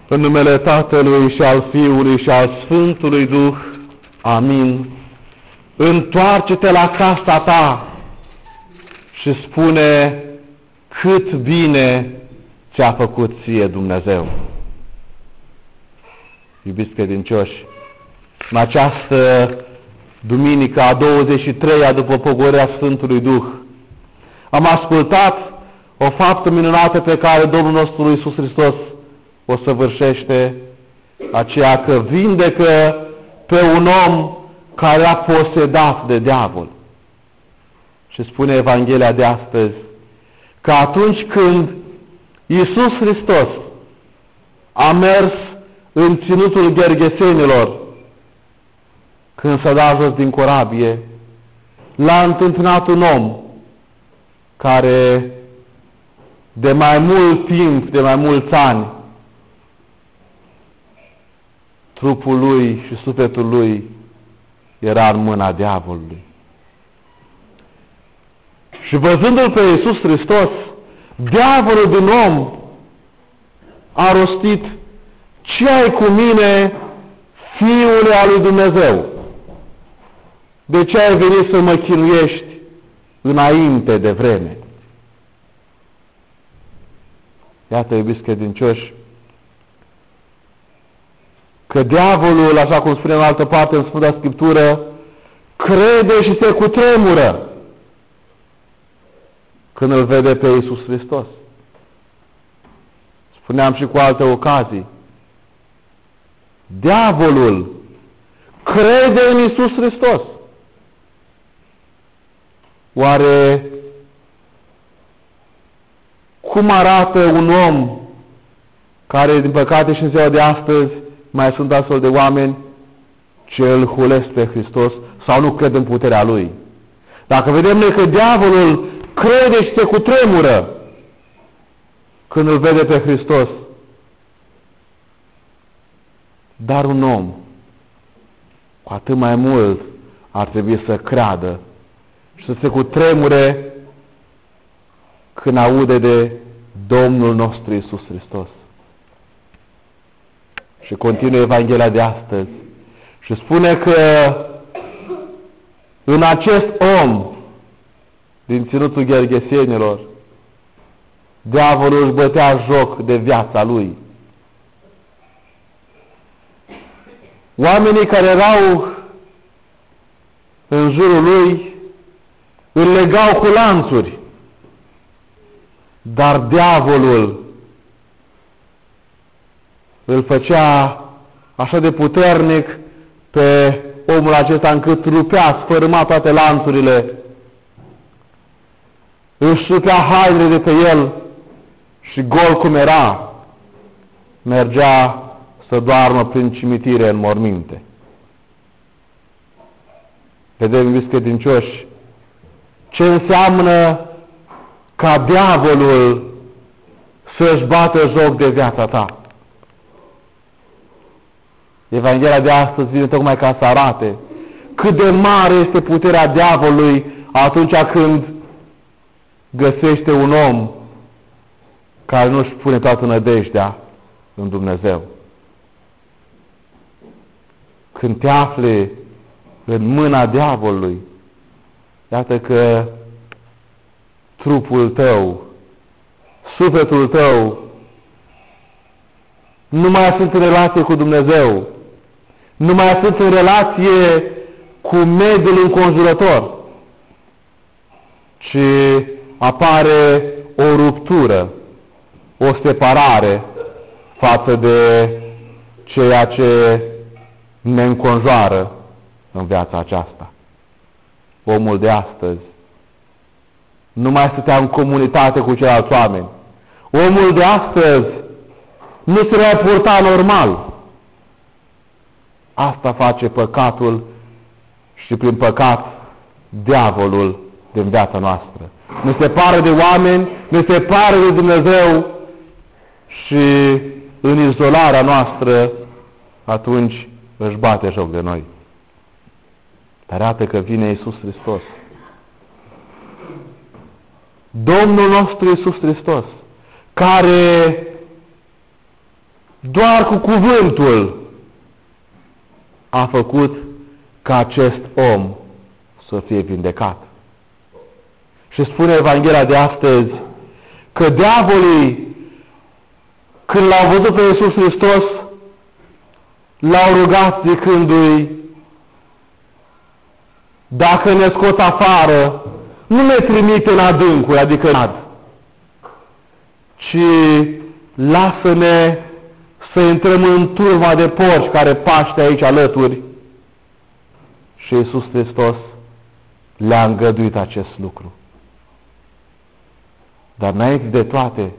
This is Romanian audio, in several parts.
În numele Tatălui și al Fiului și al Sfântului Duh. Amin. Întoarce-te la casa ta și spune cât bine ți-a făcut ție Dumnezeu. Iubiți credincioși, în această duminică a 23-a după pogorârea Sfântului Duh, am ascultat o faptă minunată pe care Domnul nostru Iisus Hristos o săvârșește, aceea că vindecă pe un om care a posedat de diavol. Și spune Evanghelia de astăzi că atunci când Iisus Hristos a mers în ținutul Ghergesenilor, când s-a dat jos din corabie, l-a întâmpinat un om care de mai mult timp, de mai mulți ani, trupul lui și sufletul lui era în mâna diavolului. Și văzându-l pe Iisus Hristos, diavolul din om a rostit: ce ai cu mine, Fiule al lui Dumnezeu? De ce ai venit să mă chinuiești înainte de vreme? Iată, iubiți credincioși, că diavolul, așa cum spune în altă parte în Sfânta Scriptură, crede și se cutremură când îl vede pe Iisus Hristos. Spuneam și cu alte ocazii, diavolul crede în Iisus Hristos. Oare cum arată un om care, din păcate și în ziua de astăzi, mai sunt astfel de oameni ce îl hulesc pe Hristos sau nu cred în puterea Lui? Dacă vedem noi că diavolul crede și se cutremură când îl vede pe Hristos, dar un om cu atât mai mult ar trebui să creadă și să se cutremure când aude de Domnul nostru Iisus Hristos. Și continuă Evanghelia de astăzi și spune că în acest om din ținutul Ghergesenilor, diavolul își bătea joc de viața lui. Oamenii care erau în jurul lui îl legau cu lanțuri, dar diavolul îl făcea așa de puternic pe omul acesta încât rupea, sfărâma toate lanțurile, își rupea hainele de pe el și gol cum era, mergea să doarmă prin cimitire în morminte. Vedem, iubiți credincioși, ce înseamnă ca diavolul să-și bată joc de viața ta. Evanghelia de astăzi vine tocmai ca să arate cât de mare este puterea diavolului atunci când găsește un om care nu-și pune toată nădejdea în Dumnezeu. Când te afli în mâna diavolului, iată că trupul tău, sufletul tău nu mai sunt în relație cu Dumnezeu, nu mai sunt în relație cu mediul înconjurător, ci apare o ruptură, o separare față de ceea ce ne înconjoară în viața aceasta. Omul de astăzi nu mai stătea în comunitate cu ceilalți oameni. Omul de astăzi nu se mai purta normal. Asta face păcatul și prin păcat diavolul din viața noastră. Ne separă de oameni, ne separă de Dumnezeu și în izolarea noastră atunci își bate joc de noi. Dar arată că vine Iisus Hristos. Domnul nostru Iisus Hristos, care doar cu cuvântul a făcut ca acest om să fie vindecat. Și spune Evanghelia de astăzi că diavolii, când l-au văzut pe Iisus Hristos, l-au rugat zicându-i: dacă ne scoți afară, nu ne trimite în adâncuri, adică în ad, ci lasă-ne să intrăm în turma de porci care paște aici alături. Și Iisus Hristos le-a îngăduit acest lucru. Dar înainte de toate,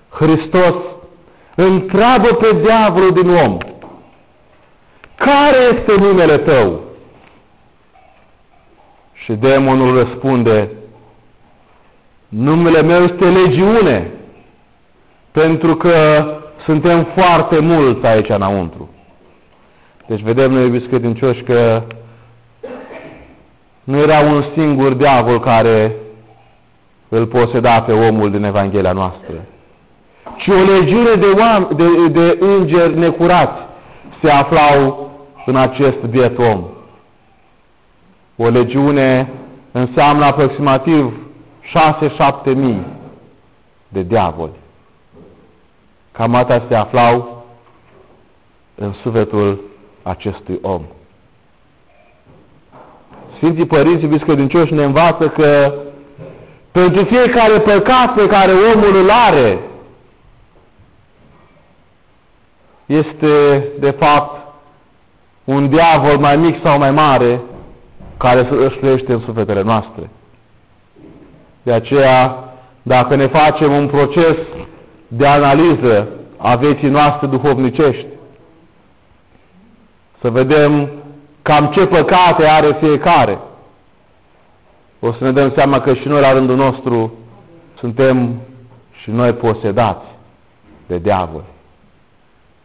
Hristos întreabă pe diavolul din om: care este numele tău? Și demonul răspunde: numele meu este Legiune, pentru că suntem foarte mulți aici înăuntru. Deci vedem noi, iubiți credincioși, că nu era un singur diavol care îl poseda pe omul din Evanghelia noastră, ci o legiune de îngeri necurați se aflau în acest biet om. O legiune înseamnă aproximativ 6-7 mii de diavoli. Cam atât se aflau în sufletul acestui om. Sfinții Părinți, iubiți credincioși, ne învață că pentru fiecare păcat pe care omul îl are, este de fapt un diavol mai mic sau mai mare care își trăiește în sufletele noastre. De aceea, dacă ne facem un proces de analiză a vieții noastre duhovnicești, să vedem cam ce păcate are fiecare, o să ne dăm seama că și noi la rândul nostru suntem și noi posedați de diavol.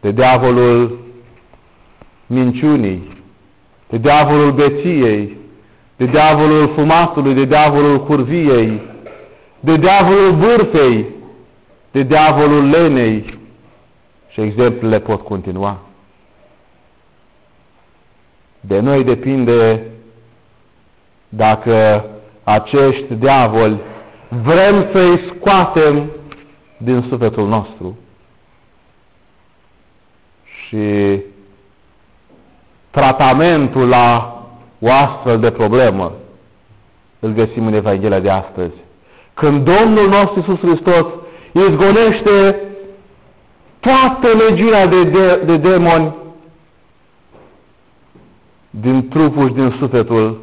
De diavolul minciunii, de diavolul beției, de diavolul fumatului, de diavolul curviei, de diavolul bârfei, de diavolul lenei, și exemplele pot continua. De noi depinde dacă acești diavoli vrem să-i scoatem din sufletul nostru. Și tratamentul la o astfel de problemă îl găsim în Evanghelia de astăzi. Când Domnul nostru Iisus Hristos izgonește toată legiunea de demoni din trupul și din sufletul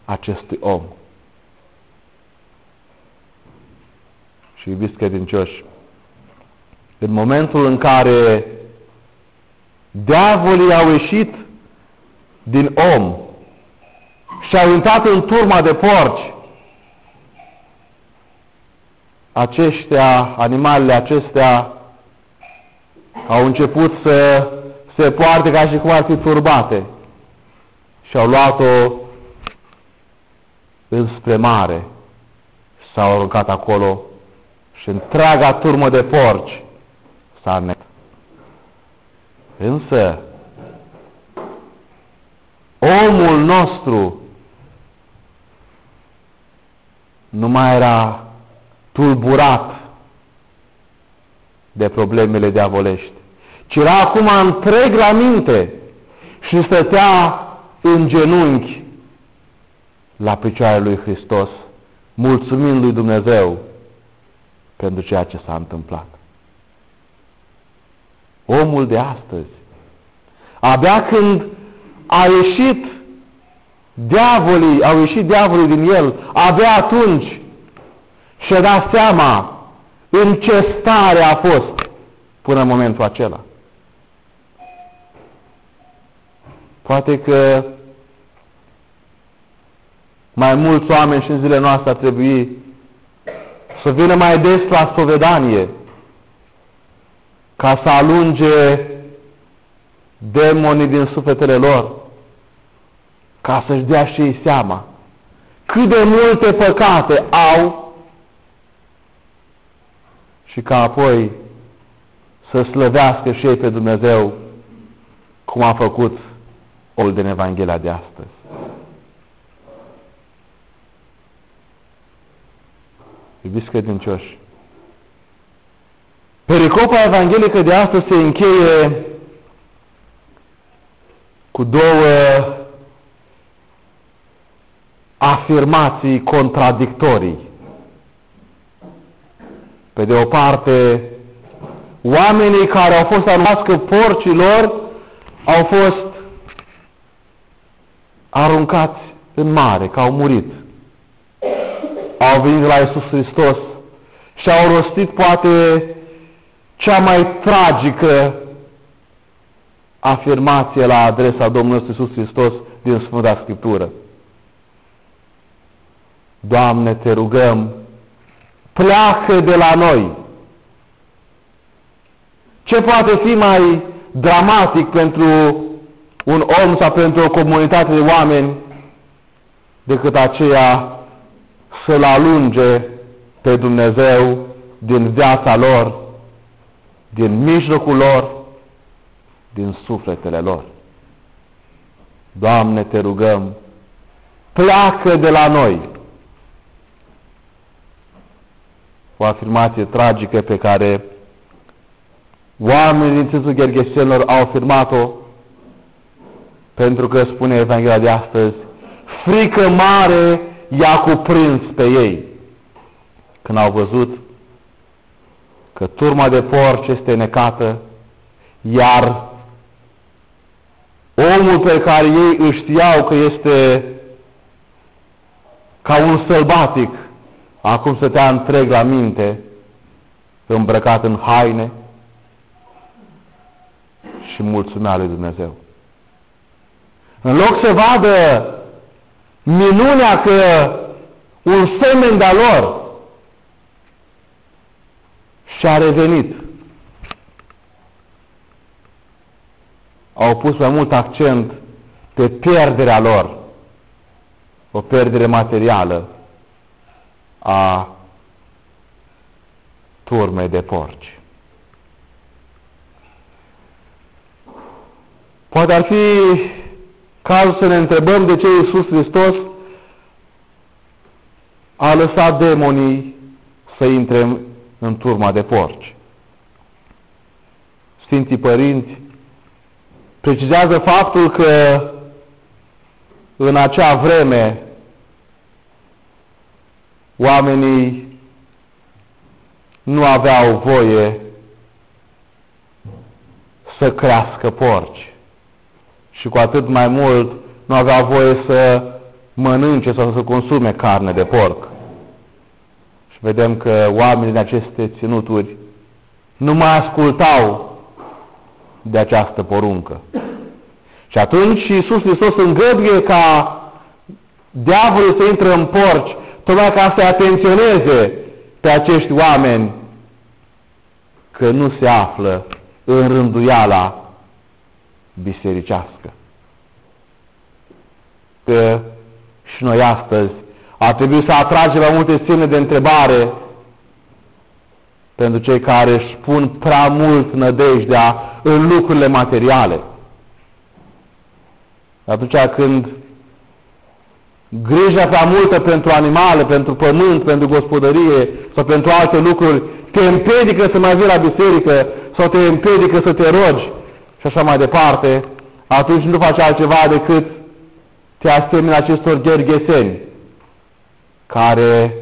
acestui om. Și iubiți credincioși, în momentul în care diavolii au ieșit din om și au intrat în turma de porci, animalele acestea au început să se poarte ca și cum ar fi turbate și au luat-o înspre mare, s-au aruncat acolo și întreaga turmă de porci s-a înnecat. Însă, omul nostru nu mai era tulburat de problemele diavolești, ci era acum întreg la minte și stătea în genunchi la picioarele lui Hristos, mulțumind lui Dumnezeu pentru ceea ce s-a întâmplat. Omul de astăzi, abia când au ieșit diavolii din el, abia atunci și-a dat seama în ce stare a fost până în momentul acela. Poate că mai mulți oameni și în zilele noastre ar trebui să vină mai des la spovedanie ca să alunge demonii din sufletele lor, ca să-și dea și ei seama cât de multe păcate au și ca apoi să slăvească și ei pe Dumnezeu, cum a făcut omul din Evanghelia de astăzi. Iubiți credincioși, pericopa evanghelică de astăzi se încheie cu două afirmații contradictorii. Pe de o parte, oamenii care au fost aruncați că porcii lor au fost aruncați în mare, că au murit. Au venit la Iisus Hristos și au rostit poate cea mai tragică afirmație la adresa Domnului Iisus Hristos din Sfânta Scriptură. Doamne, te rugăm, pleacă de la noi. Ce poate fi mai dramatic pentru un om sau pentru o comunitate de oameni decât aceea să-L alunge pe Dumnezeu din viața lor, din mijlocul lor, din sufletele lor. Doamne, te rugăm, pleacă de la noi. O afirmație tragică pe care oamenii din Sfântul Gherghesenilor au afirmat-o, pentru că, spune Evanghelia de astăzi, frică mare i-a cuprins pe ei când au văzut că turma de porci este necată, iar omul pe care ei îl știau că este ca un sălbatic, acum stătea întreg la minte, îmbrăcat în haine și mulțumea lui Dumnezeu. În loc să vadă minunea că un semen de-a lor și-a revenit, au pus mai mult accent pe pierderea lor, o pierdere materială a turmei de porci. Poate ar fi cazul să ne întrebăm de ce Iisus Hristos a lăsat demonii să intre în turma de porci. Sfinții Părinți precizează faptul că în acea vreme oamenii nu aveau voie să crească porci și cu atât mai mult nu aveau voie să mănânce sau să consume carne de porc. Și vedem că oamenii din aceste ținuturi nu mai ascultau de această poruncă. Și atunci Iisus Hristos îngăduie ca diavolul să intre în porci, tocmai ca să atenționeze pe acești oameni că nu se află în rânduiala bisericească. Că și noi astăzi ar trebui să atragem mai multe semne de întrebare pentru cei care își pun prea mult nădejdea în lucrurile materiale. Atunci când grija prea multă pentru animale, pentru pământ, pentru gospodărie sau pentru alte lucruri te împiedică să mai vii la biserică sau te împiedică să te rogi și așa mai departe, atunci nu faci altceva decât te asemeni acestor ghergheseni care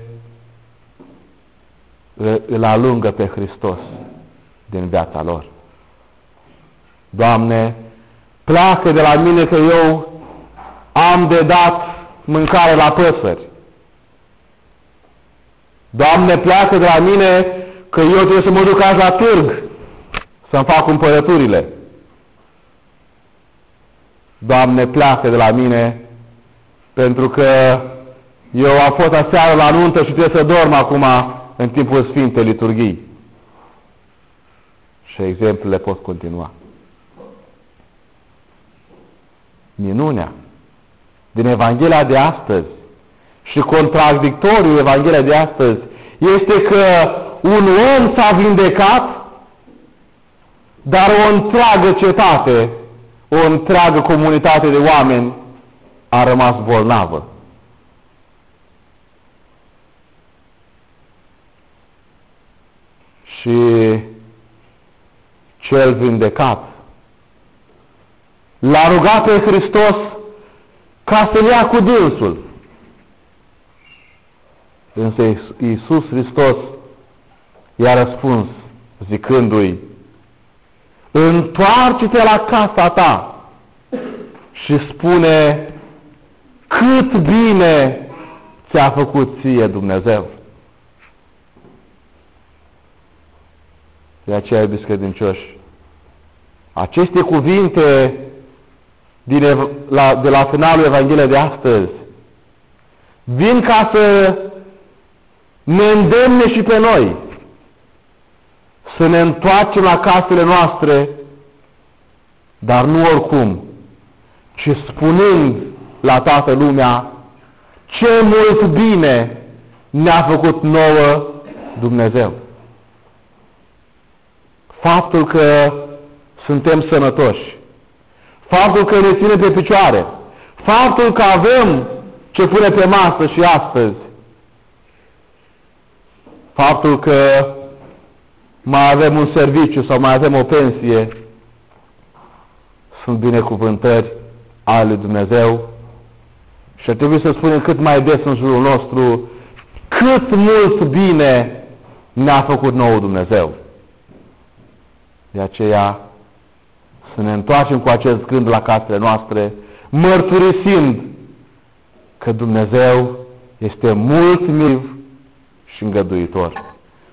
îl alungă pe Hristos din viața lor. Doamne, pleacă de la mine că eu am de dat mâncare la păsări. Doamne, pleacă de la mine că eu trebuie să mă duc azi la târg să-mi fac cumpărăturile. Doamne, pleacă de la mine pentru că eu am fost aseară la nuntă și trebuie să dorm acum în timpul Sfintei Liturghii. Și exemplele pot continua. Minunea din Evanghelia de astăzi și contradictoriul Evanghelia de astăzi este că un om s-a vindecat dar o întreagă cetate, o întreagă comunitate de oameni a rămas bolnavă. Și cel vindecat l-a rugat pe Hristos ca să-l ia cu dânsul. Însă Iisus Hristos i-a răspuns zicându-i: întoarce-te la casa ta și spune cât bine ți-a făcut ție Dumnezeu. De aceea, iubiți credincioși, aceste cuvinte de la finalul Evangheliei de astăzi vin ca să ne îndemne și pe noi să ne întoarcem la casele noastre, dar nu oricum, ci spunând la toată lumea ce mult bine ne-a făcut nouă Dumnezeu. Faptul că suntem sănătoși, faptul că ne ține pe picioare, faptul că avem ce pune pe masă și astăzi, faptul că mai avem un serviciu sau mai avem o pensie, sunt binecuvântări ale lui Dumnezeu și ar trebui să spunem cât mai des în jurul nostru cât mult bine ne-a făcut nouă Dumnezeu. De aceea să ne întoarcem cu acest gând la casele noastre, mărturisind că Dumnezeu este mult milv și îngăduitor.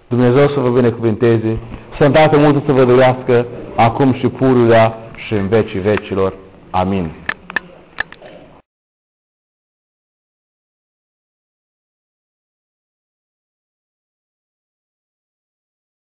Dumnezeu să vă binecuvânteze, sănătate multă să vă dorească, acum și pururea și în vecii vecilor. Amin.